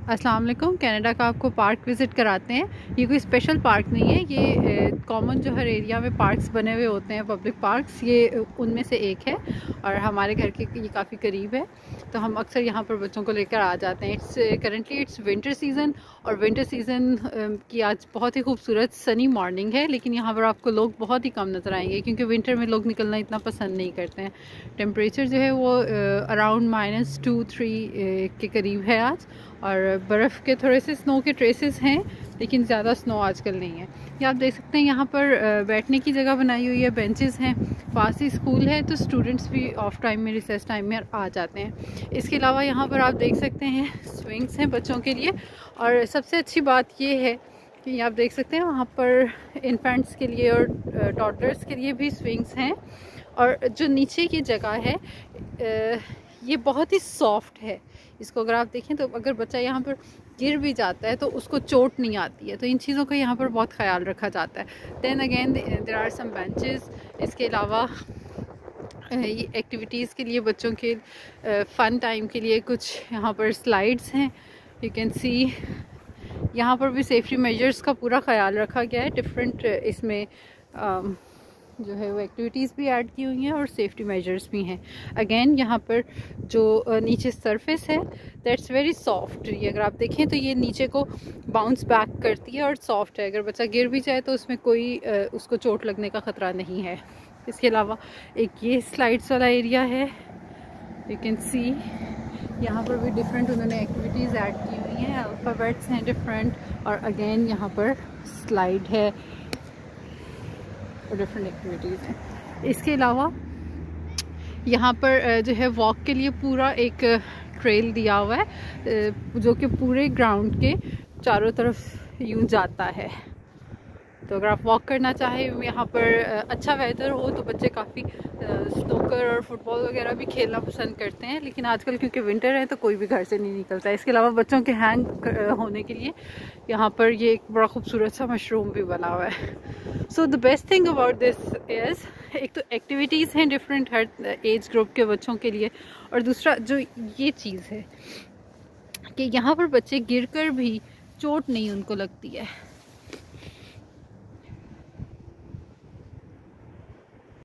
अस्सलाम वालेकुम। कनाडा का आपको पार्क विज़िट कराते हैं। ये कोई स्पेशल पार्क नहीं है, ये कॉमन जो हर एरिया में पार्क्स बने हुए होते हैं, पब्लिक पार्क्स, ये उनमें से एक है और हमारे घर के ये काफ़ी करीब है, तो हम अक्सर यहाँ पर बच्चों को लेकर आ जाते हैं। करंटली इट्स विंटर सीज़न और विंटर सीज़न की आज बहुत ही खूबसूरत सनी मॉर्निंग है, लेकिन यहाँ पर आपको लोग बहुत ही कम नज़र आएंगे क्योंकि विंटर में लोग निकलना इतना पसंद नहीं करते हैं। टेम्परेचर जो है वो अराउंड -2-3 के करीब है आज, और बर्फ़ के थोड़े से स्नो के ट्रेसेस हैं, लेकिन ज़्यादा स्नो आजकल नहीं है। ये आप देख सकते हैं यहाँ पर बैठने की जगह बनाई हुई है, बेंचेस हैं, पास ही स्कूल है, तो स्टूडेंट्स भी ऑफ टाइम में, रिसेस टाइम में आ जाते हैं। इसके अलावा यहाँ पर आप देख सकते हैं स्विंग्स हैं बच्चों के लिए, और सबसे अच्छी बात ये है कि आप देख सकते हैं वहाँ पर इन्फेंट्स के लिए और टॉडलर्स के लिए भी स्विंग्स हैं। और जो नीचे की जगह है ये बहुत ही सॉफ्ट है। इसको अगर आप देखें तो अगर बच्चा यहाँ पर गिर भी जाता है तो उसको चोट नहीं आती है, तो इन चीज़ों का यहाँ पर बहुत ख्याल रखा जाता है। Then again there are some benches. इसके अलावा ये एक्टिविटीज़ के लिए बच्चों के फ़न टाइम के लिए कुछ यहाँ पर स्लाइड्स हैं। यू कैन सी यहाँ पर भी सेफ्टी मेजर्स का पूरा ख्याल रखा गया है। डिफरेंट इसमें जो है वो एक्टिविटीज़ भी ऐड की हुई हैं और सेफ्टी मेजर्स भी हैं। अगेन यहाँ पर जो नीचे सरफेस है दैट्स वेरी सॉफ्ट। ये अगर आप देखें तो ये नीचे को बाउंस बैक करती है और सॉफ्ट है। अगर बच्चा गिर भी जाए तो उसमें कोई उसको चोट लगने का ख़तरा नहीं है। इसके अलावा एक ये स्लाइड्स वाला एरिया है, यू कैन सी यहाँ पर भी डिफरेंट उन्होंने एक्टिविटीज़ ऐड की हुई हैं। अल्फ़ाबेट्स हैं डिफरेंट, और अगेन यहाँ पर स्लाइड है और डिफरेंट एक्टिविटीज़ हैं। इसके अलावा यहाँ पर जो है वॉक के लिए पूरा एक ट्रेल दिया हुआ है जो कि पूरे ग्राउंड के चारों तरफ यूँ जाता है। तो अगर आप वॉक करना चाहें, यहाँ पर अच्छा वेदर हो तो बच्चे काफ़ी स्नूकर और फुटबॉल वगैरह भी खेलना पसंद करते हैं, लेकिन आजकल क्योंकि विंटर है तो कोई भी घर से नहीं निकलता है। इसके अलावा बच्चों के हैंग होने के लिए यहाँ पर ये एक बड़ा खूबसूरत सा मशरूम भी बना हुआ है। So the best thing about this is, एक तो एक्टिविटीज़ हैं डिफरेंट हर एज ग्रुप के बच्चों के लिए, और दूसरा जो ये चीज़ है कि यहाँ पर बच्चे गिर कर भी चोट नहीं उनको लगती है।